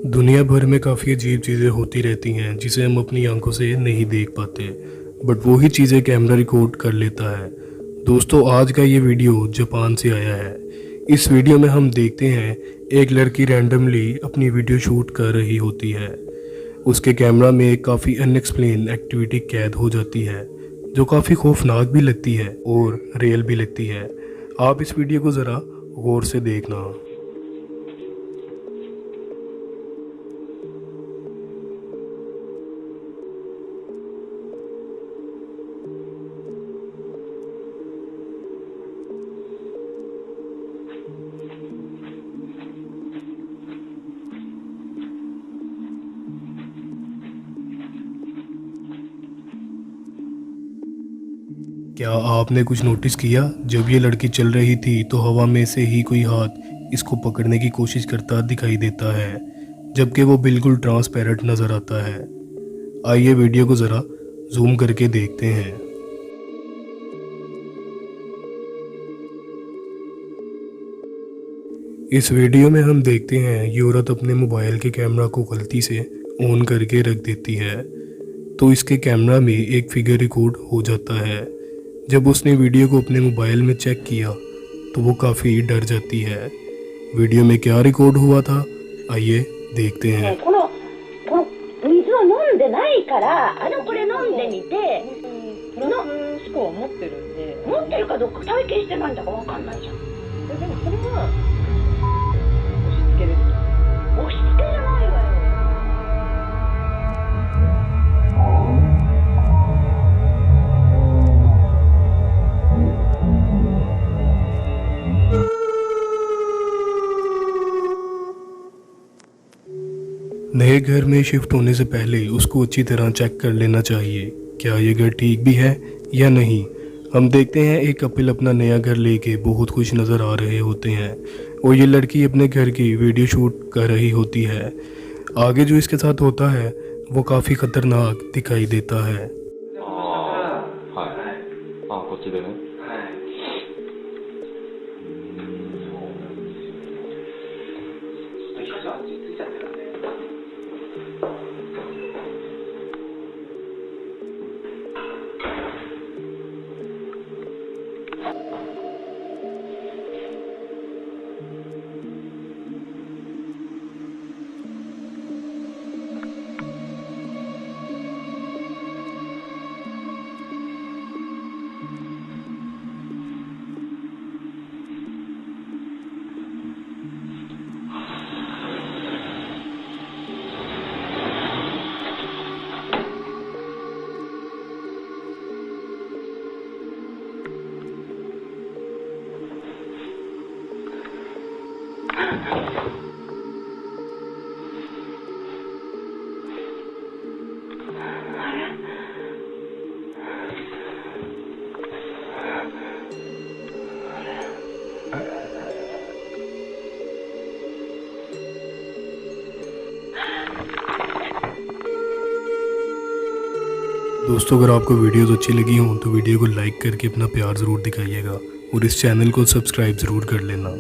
दुनिया भर में काफ़ी अजीब चीज़ें होती रहती हैं जिसे हम अपनी आंखों से नहीं देख पाते, बट वही चीज़ें कैमरा रिकॉर्ड कर लेता है। दोस्तों, आज का ये वीडियो जापान से आया है। इस वीडियो में हम देखते हैं एक लड़की रैंडमली अपनी वीडियो शूट कर रही होती है। उसके कैमरा में एक काफ़ी अनएक्सप्लेन एक्टिविटी कैद हो जाती है जो काफ़ी खौफनाक भी लगती है और रियल भी लगती है। आप इस वीडियो को ज़रा गौर से देखना। क्या आपने कुछ नोटिस किया? जब ये लड़की चल रही थी तो हवा में से ही कोई हाथ इसको पकड़ने की कोशिश करता दिखाई देता है, जबकि वो बिल्कुल ट्रांसपेरेंट नज़र आता है। आइए वीडियो को ज़रा जूम करके देखते हैं। इस वीडियो में हम देखते हैं ये औरत अपने मोबाइल के कैमरा को गलती से ऑन करके रख देती है, तो इसके कैमरा में एक फिगर रिकॉर्ड हो जाता है। जब उसने वीडियो को अपने मोबाइल में चेक किया तो वो काफ़ी डर जाती है। वीडियो में क्या रिकॉर्ड हुआ था, आइए देखते हैं। 水を飲んでないからこれ飲んでみてプラス思考を持ってるんで持ってるかどうか体験してないんだから分かんないじゃん。でもそれは押し付けです。押し付けじゃないわよ。 नए घर में शिफ्ट होने से पहले उसको अच्छी तरह चेक कर लेना चाहिए क्या ये घर ठीक भी है या नहीं। हम देखते हैं एक कपिल अपना नया घर लेके बहुत खुश नज़र आ रहे होते हैं और ये लड़की अपने घर की वीडियो शूट कर रही होती है। आगे जो इसके साथ होता है वो काफ़ी ख़तरनाक दिखाई देता है। दोस्तों, अगर आपको वीडियोस अच्छी लगी हों तो वीडियो को लाइक करके अपना प्यार ज़रूर दिखाइएगा और इस चैनल को सब्सक्राइब ज़रूर कर लेना।